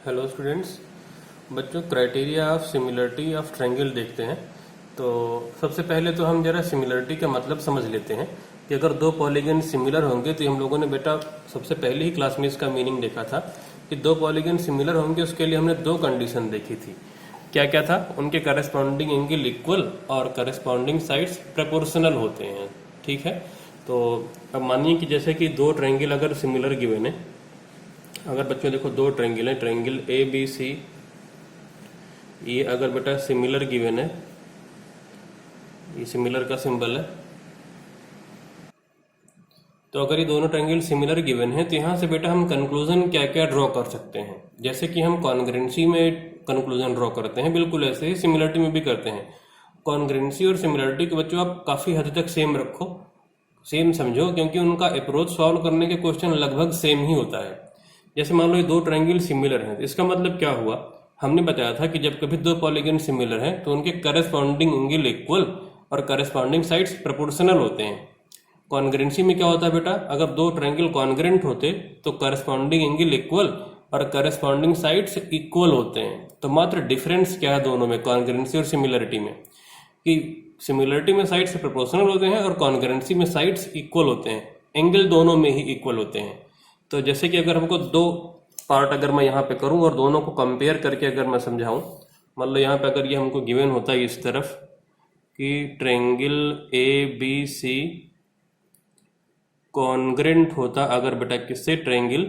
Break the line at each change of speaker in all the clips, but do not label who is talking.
Hello students. बच्चों, criteria of similarity of triangle देखते हैं। तो सबसे पहले तो हम जरा सिमिलरिटी का मतलब समझ लेते हैं कि अगर दो पॉलीगन सिमिलर होंगे तो हम लोगों ने बेटा सबसे पहले ही क्लास में इसका मीनिंग देखा था कि दो पॉलीगन सिमिलर होंगे, उसके लिए हमने दो कंडीशन देखी थी। क्या क्या था? उनके करस्पॉन्डिंग एंगल इक्वल और करस्पॉन्डिंग साइड्स प्रोपोर्शनल होते हैं। ठीक है। तो अब मानिए कि जैसे कि दो ट्रायंगल अगर सिमिलर गिवन है, अगर बच्चों देखो दो ट्रायंगल है, ट्रायंगल ए बी सी, ये अगर बेटा सिमिलर गिवन है, ये सिमिलर का सिंबल है। तो अगर ये दोनों ट्रायंगल सिमिलर गिवन है तो यहाँ से बेटा हम कंक्लूजन क्या क्या ड्रॉ कर सकते हैं। जैसे कि हम कॉन्ग्रुएंसी में कंक्लूजन ड्रॉ करते हैं, बिल्कुल ऐसे ही सिमिलरिटी में भी करते हैं। कॉन्ग्रुएंसी और सिमिलरिटी के बच्चों आप काफ़ी हद तक सेम रखो, सेम समझो, क्योंकि उनका अप्रोच सॉल्व करने के क्वेश्चन लगभग सेम ही होता है। जैसे मान लो ये दो ट्रायंगल सिमिलर हैं, इसका मतलब क्या हुआ? हमने बताया था कि जब कभी दो पॉलीगन सिमिलर हैं तो उनके करस्पॉन्डिंग एंगल इक्वल और करस्पॉन्डिंग साइड्स प्रोपोर्शनल होते हैं। कॉन्ग्रुएंसी में क्या होता है बेटा? अगर दो ट्रायंगल कॉन्ग्रुएंट होते तो करस्पॉन्डिंग एंगल इक्वल और करस्पॉन्डिंग साइड्स इक्वल होते हैं। तो मात्र डिफरेंस क्या है दोनों में, कॉन्ग्रुएंसी और सिमिलरिटी में, कि सिमिलरिटी में साइड्स प्रोपोर्शनल होते हैं और कॉन्ग्रुएंसी में साइड्स इक्वल होते हैं, एंगल दोनों में ही इक्वल होते हैं। तो जैसे कि अगर हमको दो पार्ट अगर मैं यहाँ पे करूँ और दोनों को कंपेयर करके अगर मैं समझाऊँ, मान लो यहाँ पे अगर ये हमको गिवन होता है इस तरफ कि triangle A B C congruent होता अगर बेटा किससे, ट्रायंगल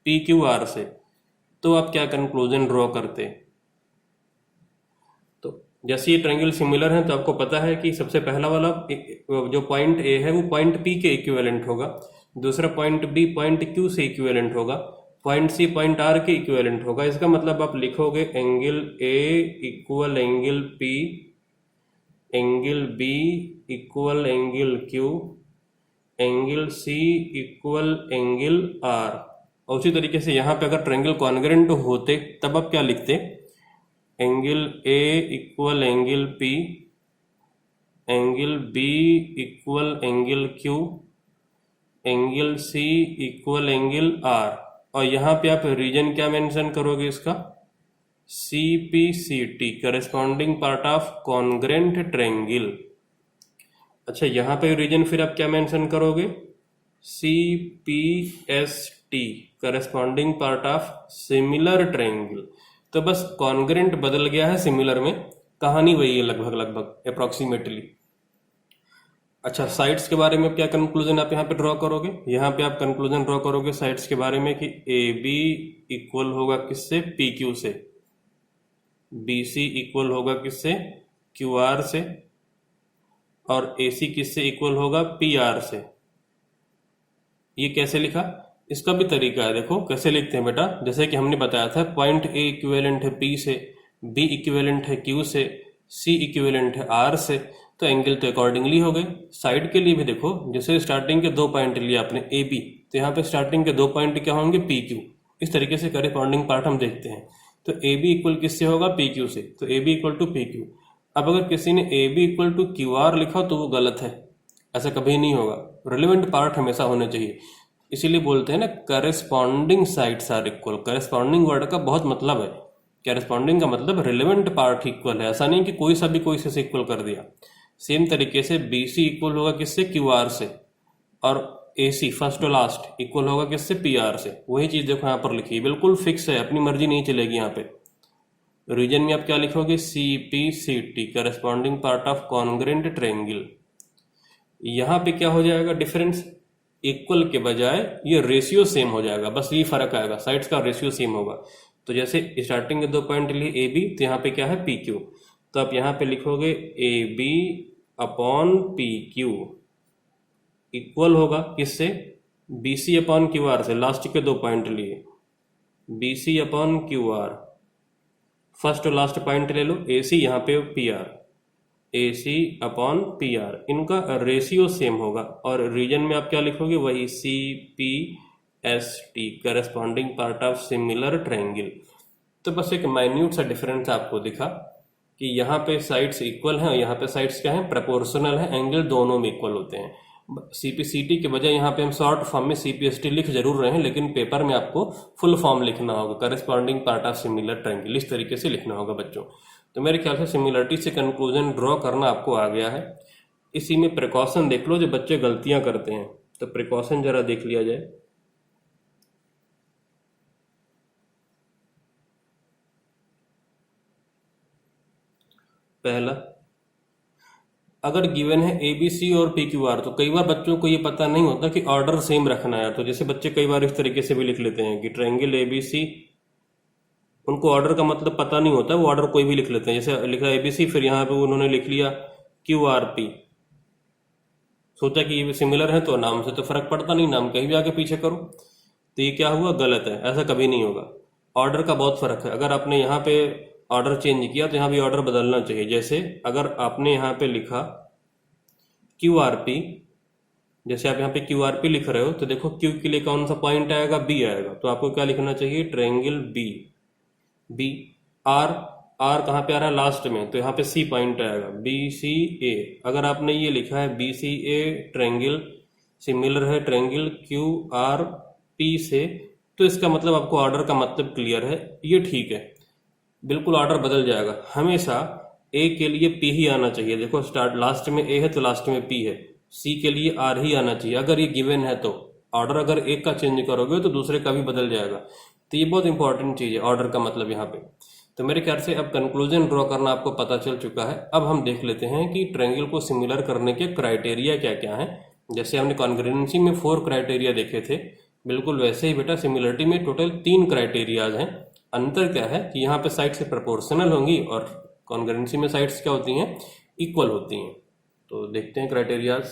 पी क्यू आर से, तो आप क्या कंक्लूजन ड्रॉ करते? तो जैसे ये ट्रायंगल सिमिलर है तो आपको पता है कि सबसे पहला वाला जो पॉइंट ए है वो पॉइंट पी के इक्विवेलेंट होगा, दूसरा पॉइंट बी पॉइंट क्यू से इक्विवेलेंट होगा, पॉइंट सी पॉइंट आर के इक्विवेलेंट होगा। इसका मतलब आप लिखोगे angle A equal angle P, angle B equal angle Q, angle C equal angle R. और उसी तरीके से यहाँ पे अगर ट्रायंगल कॉन्ग्रुएंट होते तब आप क्या लिखते? Angle A equal angle P, angle B equal angle Q, angle C equal angle R. और यहाँ पे आप रीजन क्या मेंशन करोगे इसका? C P C T, corresponding part of congruent triangle. अच्छा, यहाँ पे रीजन फिर आप क्या मेंशन करोगे? C P S T, corresponding part of similar triangle. तो बस कॉन्ग्रुएंट बदल गया है सिमिलर में, कहानी वही है लगभग लगभग अप्रोक्सीमेटली। अच्छा, साइड्स के बारे में क्या कंक्लूजन आप यहाँ पे ड्रॉ करोगे? यहाँ पे आप कंक्लूजन ड्रॉ करोगे साइड्स के बारे में कि ए बी इक्वल होगा किससे? पी क्यू से, बी सी इक्वल होगा किससे? क्यू आर से, और ए सी किससे इक्वल होगा? पी आर से। ये कैसे लिखा? इसका भी तरीका है, देखो कैसे लिखते हैं बेटा। जैसे कि हमने बताया था पॉइंट ए इक्विवेलेंट है पी से, बी इक्विवेलेंट है क्यू से, सी इक्विवेलेंट है आर से, तो एंगल तो अकॉर्डिंगली हो गए। साइड के लिए भी देखो, जैसे स्टार्टिंग के दो पॉइंट लिए आपने ए बी, तो यहाँ पे स्टार्टिंग के दो पॉइंट क्या होंगे? P Q. इस तरीके से करेस्पॉन्डिंग पार्ट हम देखते हैं। तो ए बी इक्वल किससे होगा? पी क्यू से, तो A B equal to P Q. अब अगर किसी ने A B equal to Q R लिखा तो वो गलत है, ऐसा कभी नहीं होगा। रिलेवेंट पार्ट हमेशा होने चाहिए, इसीलिए बोलते हैं ना corresponding sides are equal. Corresponding word का बहुत मतलब है, करस्पॉन्डिंग का मतलब रिलेवेंट पार्ट इक्वल है, ऐसा नहीं कि कोई सा भी कोई से इक्वल कर दिया। सेम तरीके से बी सी इक्वल होगा किससे? क्यू आर से, और ए सी फर्स्ट और लास्ट इक्वल होगा किससे? पी आर से। वही चीज देखो यहाँ पर लिखी है, बिल्कुल फिक्स है, अपनी मर्जी नहीं चलेगी यहाँ पे। रीजन में आप क्या लिखोगे? C P C T, corresponding part of congruent triangle. यहाँ पे क्या हो जाएगा डिफरेंस? इक्वल के बजाय ये रेशियो सेम हो जाएगा, बस ये फर्क आएगा, साइड्स का रेशियो सेम होगा। तो जैसे स्टार्टिंग के दो पॉइंट लिए ए बी, तो यहाँ पे क्या है? P Q. तो आप यहाँ पे लिखोगे A B upon P Q equal होगा किससे? B C upon Q R से, लास्ट के दो पॉइंट लिए B C upon Q R, first और लास्ट पॉइंट ले लो ए सी, यहाँ पे P R, A C upon P R, इनका रेशियो सेम होगा। और रीजन में आप क्या लिखोगे? वही C P S T, corresponding part of similar triangle. तो बस एक माइन्यूट सा डिफरेंस आपको दिखा कि यहाँ पे साइड्स इक्वल हैं और यहाँ पे साइड्स क्या हैं? प्रोपोर्शनल है, एंगल दोनों में इक्वल होते हैं। CPCT के बजाय यहाँ पे हम शॉर्ट फॉर्म में CPST लिख जरूर रहे हैं, लेकिन पेपर में आपको फुल फॉर्म लिखना होगा, corresponding part of similar triangle, इस तरीके से लिखना होगा बच्चों। तो मेरे ख्याल से सिमिलरिटी से कंक्लूजन ड्रॉ करना आपको आ गया है। इसी में प्रिकॉशन देख लो जो बच्चे गलतियां करते हैं, तो प्रिकॉशन जरा देख लिया जाए। पहला, अगर गिवन है ABC और PQR, तो कई बार बच्चों को ये पता नहीं होता कि ऑर्डर सेम रखना है। तो जैसे बच्चे कई बार इस तरीके से भी लिख लेते हैं कि ट्रायंगल ABC, उनको ऑर्डर का मतलब पता नहीं होता, वो ऑर्डर कोई भी लिख लेते हैं। जैसे लिखा ABC, फिर यहाँ पे उन्होंने लिख लिया QRP, सोचा कि ये सिमिलर है तो नाम से तो फर्क पड़ता नहीं, नाम कहीं भी आगे पीछे करो। तो ये क्या हुआ, गलत है, ऐसा कभी नहीं होगा। ऑर्डर का बहुत फर्क है। अगर आपने यहाँ पे ऑर्डर चेंज किया तो यहाँ भी ऑर्डर बदलना चाहिए। जैसे अगर आपने यहाँ पे लिखा QRP, जैसे आप यहाँ पे QRP लिख रहे हो, तो देखो Q के लिए कौन सा पॉइंट आएगा, B आएगा। तो आपको क्या लिखना चाहिए, ट्रायंगल B। R कहाँ पे आ रहा है, लास्ट में, तो यहाँ पे C पॉइंट आएगा, BCA। अगर आपने ये लिखा है BCA ट्रायंगल सिमिलर है ट्रायंगल QRP से, तो इसका मतलब आपको ऑर्डर का मतलब क्लियर है, ये ठीक है, बिल्कुल ऑर्डर बदल जाएगा। हमेशा A के लिए P ही आना चाहिए। देखो स्टार्ट लास्ट में A है तो लास्ट में P है, C के लिए R ही आना चाहिए। अगर ये गिवन है तो ऑर्डर अगर एक का चेंज करोगे तो दूसरे का भी बदल जाएगा। तो ये बहुत इंपॉर्टेंट चीज है, ऑर्डर का मतलब यहाँ पे। तो मेरे ख्याल से अब कंक्लूजन ड्रॉ करना आपको पता चल चुका है। अब हम देख लेते हैं कि ट्रायंगल को सिमिलर करने के क्राइटेरिया क्या क्या हैं। जैसे हमने कॉन्ग्रुएंसी में 4 क्राइटेरिया देखे थे, बिल्कुल वैसे ही बेटा सिमिलरिटी में टोटल 3 क्राइटेरियाज हैं। अंतर क्या है कि यहाँ पे साइड से प्रोपोर्शनल होंगी और कॉन्ग्रुएंसी में साइड्स क्या होती हैं, इक्वल होती हैं। तो देखते हैं क्राइटेरियाज।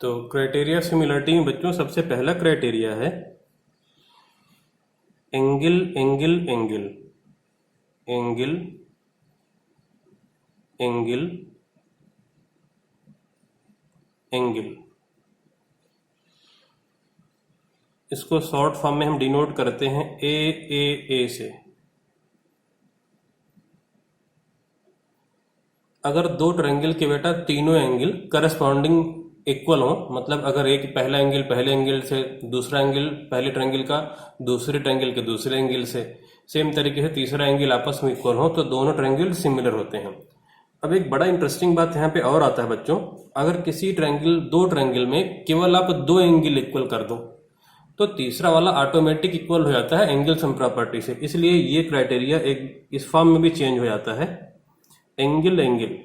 तो क्राइटेरिया सिमिलरिटी में बच्चों सबसे पहला क्राइटेरिया है angle angle angle angle angle angle. इसको शॉर्ट फॉर्म में हम डिनोट करते हैं ए से। अगर दो ट्रायंगल के बेटा तीनों एंगल करस्पॉन्डिंग इक्वल हो, मतलब अगर एक पहला एंगल पहले एंगल से, दूसरा एंगल पहले ट्रायंगल का दूसरे ट्रायंगल के दूसरे एंगल से, सेम तरीके से तीसरा एंगल आपस में इक्वल हो, तो दोनों ट्रायंगल सिमिलर होते हैं। अब एक बड़ा इंटरेस्टिंग बात यहाँ पे और आता है बच्चों, अगर किसी ट्रायंगल दो ट्रायंगल में केवल आप दो एंगल इक्वल कर दो तो तीसरा वाला ऑटोमेटिक इक्वल हो जाता है एंगल सम प्रॉपर्टी से। इसलिए ये क्राइटेरिया एक इस फॉर्म में भी चेंज हो जाता है, एंगल एंगल,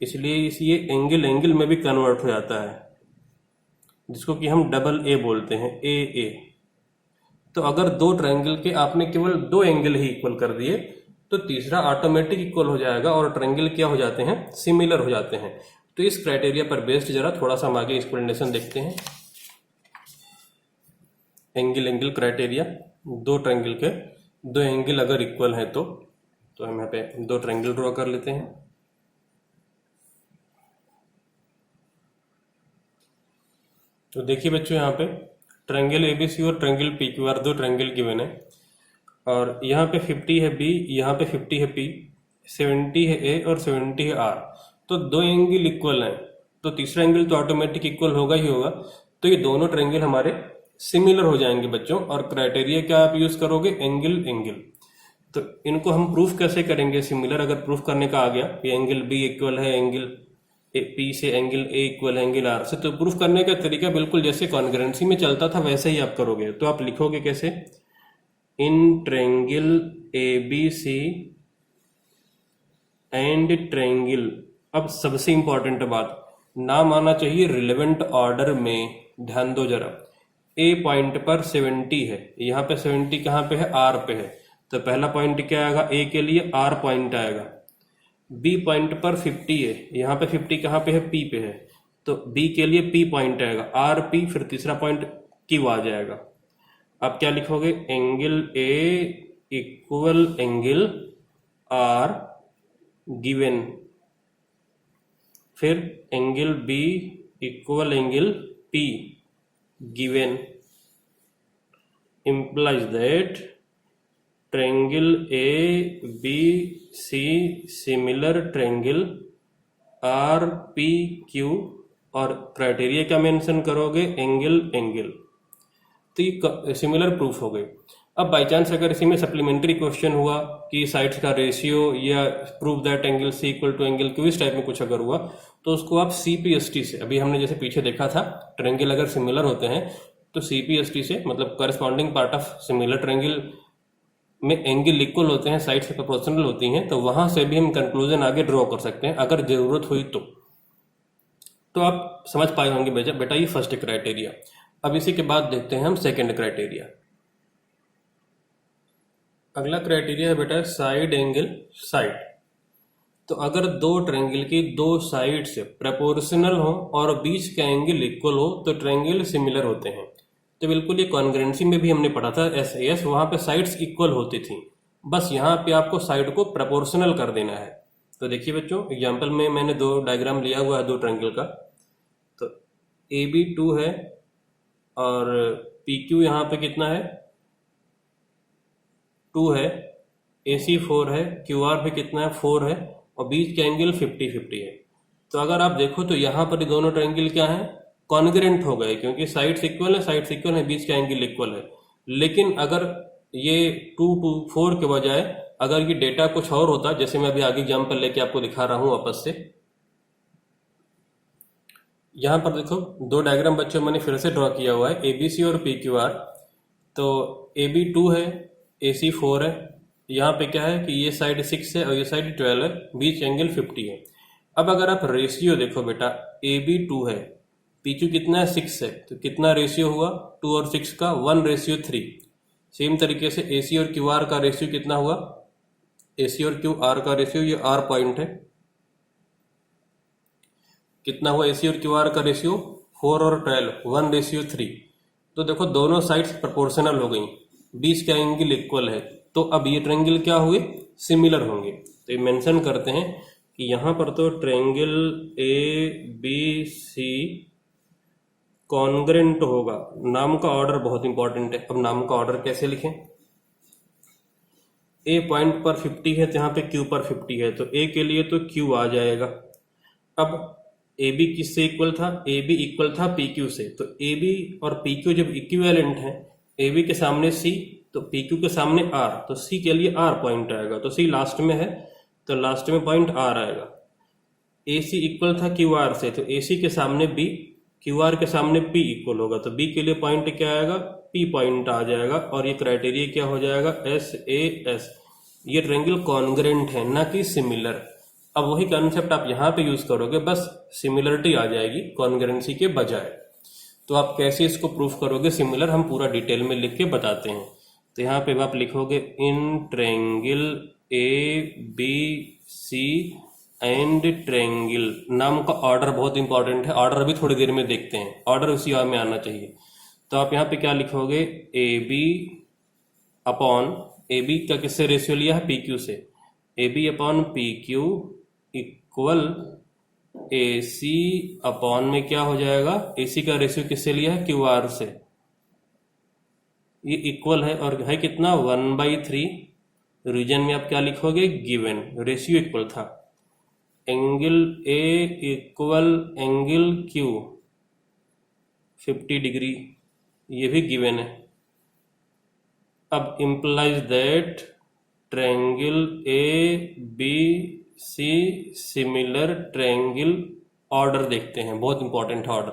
इसलिए ये एंगल एंगल में भी कन्वर्ट हो जाता है, जिसको कि हम डबल ए बोलते हैं, ए। तो अगर दो ट्रायंगल के आपने केवल दो एंगल ही इक्वल कर दिए तो तीसरा ऑटोमेटिक इक्वल हो जाएगा और ट्रायंगल क्या हो जाते हैं, सिमिलर हो जाते हैं। तो इस क्राइटेरिया पर बेस्ड जरा थोड़ा सा हम आगे एक्सप्लेनेशन देखते हैं। एंगल एंगल क्राइटेरिया, दो ट्रायंगल के दो एंगल अगर इक्वल हैं तो हम यहाँ पे दो ट्रायंगल ड्रॉ कर लेते हैं। तो देखिए बच्चों, यहाँ पे ट्रायंगल ABC और ट्रायंगल PQR दो ट्रायंगल गिवन है, और यहाँ पे 50 है B, यहाँ पे 50 है P, 70 है A और 70 है R। तो दो एंगल इक्वल हैं तो तीसरा एंगल तो ऑटोमेटिक इक्वल होगा ही होगा। तो ये दोनों ट्रायंगल हमारे सिमिलर हो जाएंगे बच्चों। और क्राइटेरिया क्या आप यूज करोगे, एंगल एंगल। तो इनको हम प्रूफ कैसे करेंगे सिमिलर, अगर प्रूफ करने का आ गया कि एंगल B इक्वल है एंगल P से, एंगल A इक्वल है एंगल R से, तो प्रूफ करने का तरीका बिल्कुल जैसे कॉन्ग्रुएंसी में चलता था वैसे ही आप करोगे। तो आप लिखोगे कैसे, in triangle ABC and triangle, अब सबसे इंपॉर्टेंट बात, नाम आना चाहिए रिलेवेंट ऑर्डर में। ध्यान दो जरा, A पॉइंट पर 70 है, यहाँ पे 70 कहाँ पे है, R पे है, तो पहला पॉइंट क्या आएगा, A के लिए R पॉइंट आएगा। B पॉइंट पर 50 है, यहाँ पे 50 कहाँ पे है, P पे है, तो B के लिए P पॉइंट आएगा, RP, फिर तीसरा पॉइंट Q आ जाएगा। आप क्या लिखोगे, angle A equal angle R given, फिर angle B equal angle P given, implies that triangle ABC similar triangle R P Q और क्राइटेरिया क्या मेंशन करोगे, एंगल एंगल। तो ये सिमिलर प्रूफ हो गई। अब बाई चांस अगर इसी में सप्लीमेंट्री क्वेश्चन हुआ कि साइड्स का रेशियो या prove that angle C equal to angle Q, इस टाइप में कुछ अगर हुआ तो उसको आप CPST से, अभी हमने जैसे पीछे देखा था ट्रायंगल अगर सिमिलर होते हैं तो CPST से मतलब corresponding part of similar triangle में एंगल इक्वल होते हैं, साइड से प्रोपोर्शनल होती हैं, तो वहां से भी हम कंक्लूजन आगे ड्रॉ कर सकते हैं अगर जरूरत हुई तो आप समझ पाए होंगे बेटा ये फर्स्ट क्राइटेरिया। अब इसी के बाद देखते हैं हम सेकंड क्राइटेरिया। अगला क्राइटेरिया है बेटा साइड एंगल साइड। तो अगर दो ट्रायंगल की दो साइड से प्रोपोर्शनल हो और बीच का एंगल इक्वल हो तो ट्रायंगल सिमिलर होते हैं। तो बिल्कुल ये कॉन्ग्रुएंसी में भी हमने पढ़ा था SAS, वहां पे साइड्स इक्वल होती थी, बस यहाँ पे आपको साइड को प्रोपोर्शनल कर देना है। तो देखिए बच्चों एग्जाम्पल में मैंने दो डायग्राम लिया हुआ है दो ट्रायंगल का। तो AB 2 है और PQ यहाँ पे कितना है 2 है, AC 4 है, QR पे कितना है 4 है और बीच का एंगल 50-50 है। तो अगर आप देखो तो यहाँ पर दोनों ट्रायंगल क्या है, कॉन्ग्रुएंट हो गए क्योंकि साइड्स इक्वल है, बीच का एंगल इक्वल है। लेकिन अगर ये 2 to 4 के बजाय अगर ये डेटा कुछ और होता, जैसे मैं अभी आगे एग्जाम्पल लेके आपको दिखा रहा हूं आपस से, यहां पर देखो दो डायग्राम बच्चों मैंने फिर से ड्रॉ किया हुआ है ABC और PQR। तो AB 2 है, AC 4 है, यहाँ पे क्या है कि ये साइड 6 है और ये साइड 12 है, बीच एंगल 50 है। अब अगर आप रेशियो देखो बेटा AB 2 है, PQ कितना है 6 है, तो कितना रेशियो हुआ 2 और 6 का 1:3। सेम तरीके से AC और QR का रेशियो कितना हुआ, AC और QR का रेशियो, ये R पॉइंट है, कितना हुआ AC और QR का रेशियो 4 और 12 1:3। तो देखो दोनों साइड्स प्रोपोर्शनल हो गई, बीच का एंगल इक्वल है, तो अब ये ट्रायंगल क्या हुए, सिमिलर होंगे। तो ये मेंशन करते हैं कि यहां पर तो ट्रायंगल ABC कॉन्ग्रुएंट होगा। नाम का ऑर्डर बहुत इंपॉर्टेंट है। अब नाम का ऑर्डर कैसे लिखें, A पॉइंट पर 50 है तो यहाँ पे Q पर 50 है, तो A के लिए तो Q आ जाएगा। अब AB किससे इक्वल था, AB इक्वल था PQ से, तो AB और PQ जब इक्विवेलेंट है, AB के सामने C तो PQ के सामने R, तो C के लिए R पॉइंट आएगा, तो C लास्ट में है तो लास्ट में पॉइंट R आएगा। AC इक्वल था QR से, तो AC के सामने B, QR के सामने P इक्वल होगा, तो B के लिए पॉइंट क्या आएगा, P पॉइंट आ जाएगा और ये क्राइटेरिया क्या हो जाएगा, SAS। ये ट्रायंगल कॉन्ग्रुएंट है ना कि सिमिलर। अब वही कॉन्सेप्ट आप यहाँ पे यूज करोगे, बस सिमिलरिटी आ जाएगी कॉन्ग्रुएंसी के बजाय। तो आप कैसे इसको प्रूफ करोगे सिमिलर, हम पूरा डिटेल में लिख के बताते हैं। तो यहाँ पे आप लिखोगे in triangle ABC and triangle, नाम का ऑर्डर बहुत इंपॉर्टेंट है, ऑर्डर भी थोड़ी देर में देखते हैं, ऑर्डर उसी में आना चाहिए। तो आप यहाँ पे क्या लिखोगे, AB अपॉन, AB का किससे रेशियो लिया है, PQ से, AB upon PQ equal AC upon में क्या हो जाएगा, AC का रेशियो किससे लिया है, QR से, ये इक्वल है और है कितना 1/3। रीजन में आप क्या लिखोगे, गिवन, रेशियो इक्वल था, angle A equal angle Q 50 degree, ये भी गिवन है। अब implies that triangle ABC similar triangle, order देखते हैं, बहुत इंपॉर्टेंट है ऑर्डर।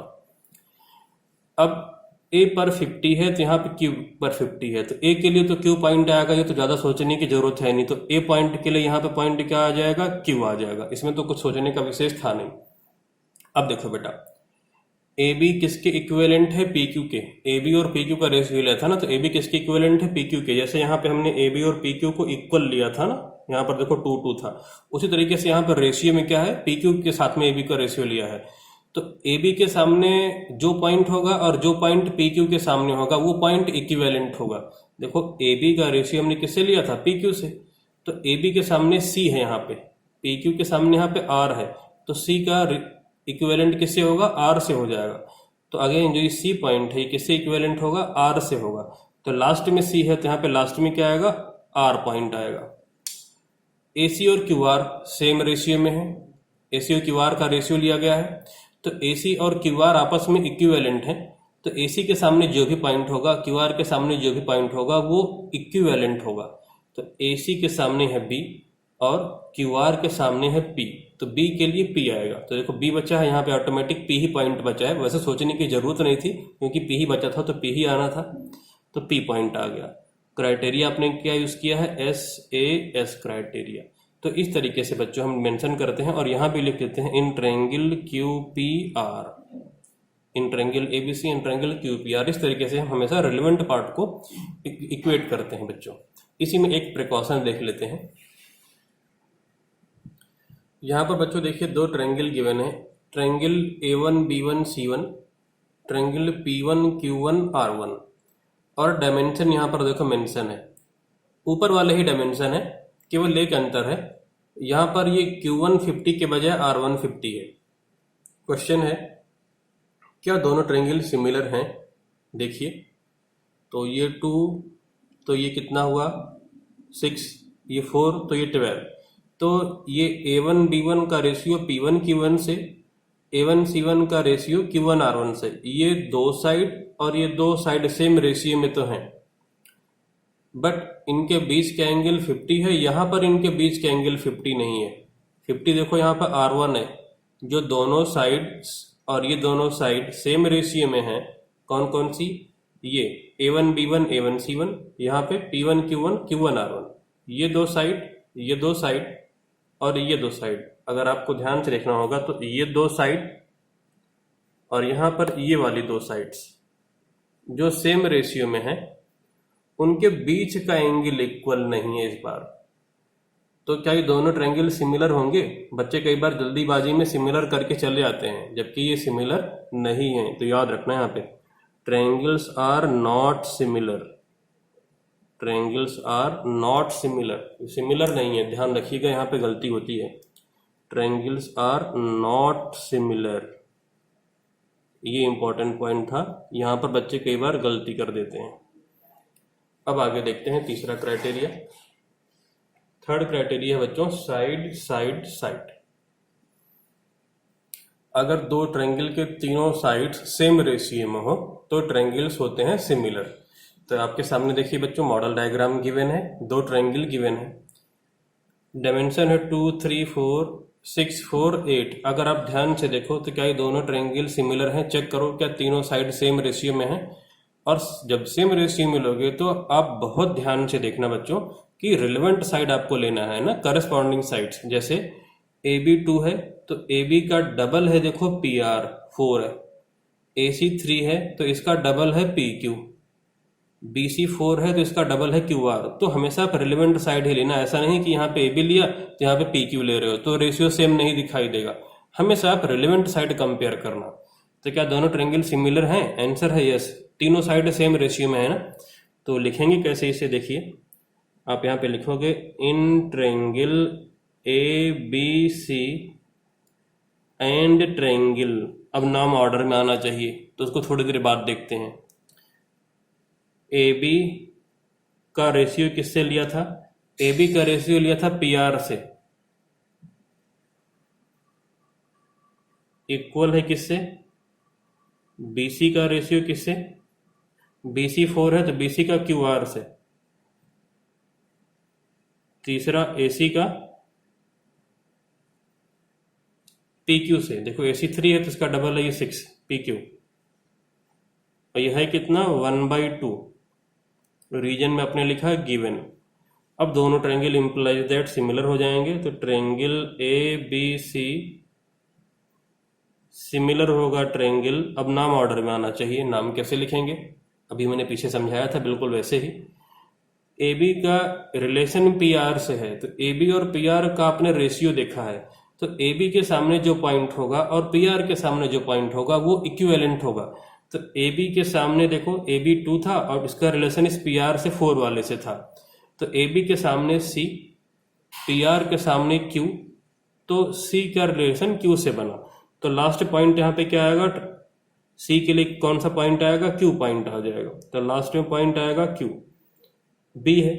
अब A पर 50 है तो यहाँ पे Q पर 50 है, तो A के लिए तो Q पॉइंट आएगा, ये तो ज्यादा सोचने की जरूरत है नहीं, तो A पॉइंट के लिए यहाँ पे पॉइंट क्या आ जाएगा, Q आ जाएगा, इसमें तो कुछ सोचने का विशेष था नहीं। अब देखो बेटा AB किसके इक्विवेलेंट है, PQ के, AB और PQ का रेशियो लिया था ना, तो AB किसके इक्विवेलेंट है, PQ के। जैसे यहाँ पे हमने AB और PQ को इक्वल लिया था ना, यहाँ पर देखो 2:2 था, उसी तरीके से यहाँ पर रेशियो में क्या है, PQ के साथ में AB का रेशियो लिया है, तो AB के सामने जो पॉइंट होगा और जो पॉइंट PQ के सामने होगा वो पॉइंट इक्विवेलेंट होगा। देखो AB का रेशियो हमने किससे लिया था, PQ से, तो AB के सामने C है, यहाँ पे PQ के सामने यहाँ पे R है, तो C का इक्विवेलेंट किससे होगा, R से हो जाएगा। तो अगेन जो ये C पॉइंट है किससे इक्विवेलेंट होगा, R से होगा, तो लास्ट में C है तो यहाँ पे लास्ट में क्या आएगा, R पॉइंट आएगा। AC और QR सेम रेशियो में है, AC और QR का रेशियो लिया गया है, तो AC और QR आपस में इक्विवेलेंट है, तो AC के सामने जो भी पॉइंट होगा, QR के सामने जो भी पॉइंट होगा वो इक्विवेलेंट होगा। तो AC के सामने है B और QR के सामने है P, तो B के लिए P आएगा। तो देखो B बचा है, यहाँ पे ऑटोमेटिक P ही पॉइंट बचा है, वैसे सोचने की जरूरत नहीं थी क्योंकि P ही बचा था तो P ही आना था, तो P पॉइंट आ गया। क्राइटेरिया आपने क्या यूज किया है, SAS क्राइटेरिया। तो इस तरीके से बच्चों हम मेंशन करते हैं और यहाँ भी लिख देते हैं in triangle QPR, in triangle ABC, in triangle QPR। इस तरीके से हम हमेशा रिलेवेंट पार्ट को इक्वेट करते हैं बच्चों। इसी में एक प्रिकॉशन देख लेते हैं। यहाँ पर बच्चों देखिए दो ट्रायंगल गिवन है, triangle A1 B1 C1, triangle P1 Q1 R1, और डायमेंशन यहाँ पर देखो मेंशन है, ऊपर वाले ही डायमेंशन है, केवल एक अंतर है, यहाँ पर ये Q1 50 के बजाय R1 50 है। क्वेश्चन है क्या दोनों ट्रायंगल सिमिलर हैं? देखिए तो ये 2, तो ये कितना हुआ 6, ये 4, तो ये 12, तो ये A1 B1 का रेशियो P1 Q1 से, A1 C1 का रेशियो Q1 R1 से, ये दो साइड और ये दो साइड सेम रेशियो में तो हैं, बट इनके बीच का एंगल 50 है, यहाँ पर इनके बीच का एंगल 50 नहीं है। 50 देखो यहाँ पर R1 है, जो दोनों साइड और ये दोनों साइड सेम रेशियो में है, कौन कौन सी, ये A1 B1 A1 C1, यहाँ पे P1 Q1 Q1 R1, ये दो साइड और ये दो साइड। अगर आपको ध्यान से देखना होगा तो ये दो साइड और यहाँ पर ये वाली दो साइड्स जो सेम रेशियो में है, उनके बीच का एंगल इक्वल नहीं है इस बार। तो क्या ये दोनों ट्रायंगल सिमिलर होंगे? बच्चे कई बार जल्दीबाजी में सिमिलर करके चले जाते हैं, जबकि ये सिमिलर नहीं है। तो याद रखना यहाँ पे triangles are not similar, triangles are not similar, similar नहीं है, ध्यान रखिएगा, यहाँ पे गलती होती है। ट्रायंगल्स आर नॉट सिमिलर, ये इंपॉर्टेंट पॉइंट था, यहाँ पर बच्चे कई बार गलती कर देते हैं। अब आगे देखते हैं तीसरा क्राइटेरिया। थर्ड क्राइटेरिया है बच्चों साइड साइड साइड। अगर दो ट्रायंगल के तीनों साइड्स सेम रेशियो में हो तो ट्रायंगल्स होते हैं सिमिलर। तो आपके सामने देखिए बच्चों मॉडल डायग्राम गिवन है, दो ट्रायंगल गिवन है, डायमेंशन है 2 3 4 6 4 8। अगर आप ध्यान से देखो तो क्या ये दोनों ट्रायंगल सिमिलर हैं? चेक करो क्या तीनों साइड सेम रेशियो में है। और जब सेम रेशियो में लोगे तो आप बहुत ध्यान से देखना बच्चों कि रिलेवेंट साइड आपको लेना है ना, करस्पॉन्डिंग साइड्स। जैसे AB 2 है तो AB का डबल है देखो PR 4 है, AC 3 है तो इसका डबल है PQ, BC 4 है तो इसका डबल है QR। तो हमेशा आप रिलेवेंट साइड ही लेना, ऐसा नहीं कि यहाँ पे AB लिया तो यहाँ पे PQ ले रहे हो तो रेशियो सेम नहीं दिखाई देगा। हमेशा आप रिलेवेंट साइड कंपेयर करना। तो क्या दोनों ट्रायंगल सिमिलर हैं? आंसर है यस, तीनों साइड सेम रेशियो में है ना। तो लिखेंगे कैसे इसे, देखिए आप यहाँ पे लिखोगे in triangle ABC and triangle, अब नाम ऑर्डर में आना चाहिए तो उसको थोड़ी देर बाद देखते हैं। AB का रेशियो किससे लिया था? AB का रेशियो लिया था PR से, इक्वल है किससे? BC का रेशियो किससे? BC 4 है तो BC का QR से, तीसरा AC का PQ से। देखो AC 3 है तो इसका डबल है ये 6 PQ, और यह है कितना 1/2। रीजन में आपने लिखा गिवन। अब दोनों ट्रायंगल इंप्लाइज दैट सिमिलर हो जाएंगे, तो ट्रायंगल ABC सिमिलर होगा ट्रायंगल, अब नाम ऑर्डर में आना चाहिए। नाम कैसे लिखेंगे? अभी मैंने पीछे समझाया था, बिल्कुल वैसे ही। AB का रिलेशन PR से है तो AB और PR का आपने रेशियो देखा है, तो AB के सामने जो पॉइंट होगा और PR के सामने जो पॉइंट होगा वो इक्विवेलेंट होगा। तो AB के सामने देखो AB 2 था और इसका रिलेशन इस PR से 4 वाले से था, तो AB के सामने C, PR के सामने Q, तो C का रिलेशन Q से बना। तो लास्ट पॉइंट यहाँ पे क्या आएगा? C के लिए कौन सा पॉइंट आएगा? Q पॉइंट आ जाएगा, तो लास्ट में पॉइंट आएगा Q। B है,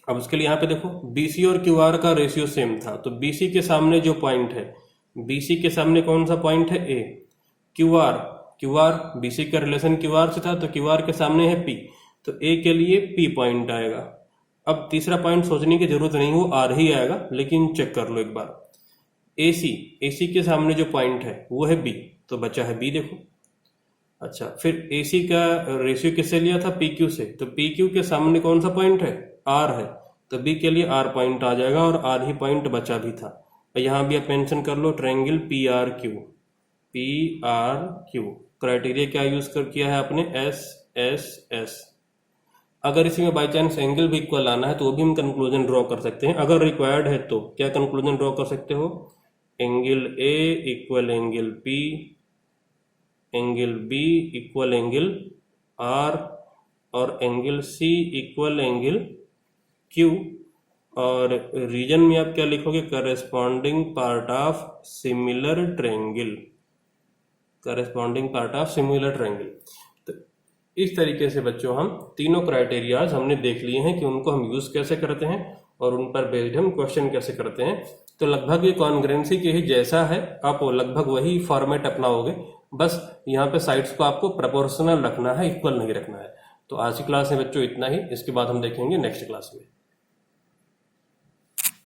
अब उसके लिए यहाँ पे देखो BC और QR का रेशियो सेम था, तो BC के सामने जो पॉइंट है BC के सामने कौन सा पॉइंट है? A। QR BC का रिलेशन QR से था, तो QR के सामने है P, तो A के लिए P पॉइंट आएगा। अब तीसरा पॉइंट सोचने की जरूरत नहीं, वो R ही आएगा, लेकिन चेक कर लो एक बार। AC के सामने जो पॉइंट है वो है B, तो बचा है B, देखो। अच्छा, फिर AC का रेशियो किससे लिया था? PQ से, तो PQ के सामने कौन सा पॉइंट है? R है, तो B के लिए R पॉइंट आ जाएगा, और R ही पॉइंट बचा भी था। यहाँ भी आप मेंशन कर लो ट्रायंगल PRQ। क्राइटेरिया क्या यूज कर किया है आपने? SSS। अगर इसी में बाई चांस एंगल भी इक्वल आना है तो वो भी हम कंक्लूजन ड्रॉ कर सकते हैं। अगर रिक्वायर्ड है तो क्या कंक्लूजन ड्रॉ कर सकते हो? Angle A equal angle P, angle B equal angle R, और angle C equal angle Q, और रीजन में आप क्या लिखोगे? Corresponding part of similar triangle. तो इस तरीके से बच्चों हम तीनों क्राइटेरियाज हमने देख लिए हैं कि उनको हम यूज कैसे करते हैं और उन पर बेस्ड हम क्वेश्चन कैसे करते हैं। तो लगभग ये कॉन्ग्रुएंसी के ही जैसा है, आप लगभग वही फॉर्मेट अपनाओगे, बस यहाँ पे साइड्स को आपको प्रोपोर्शनल रखना है, इक्वल नहीं रखना है। तो आज की क्लास में बच्चों इतना ही, इसके बाद हम देखेंगे नेक्स्ट क्लास में।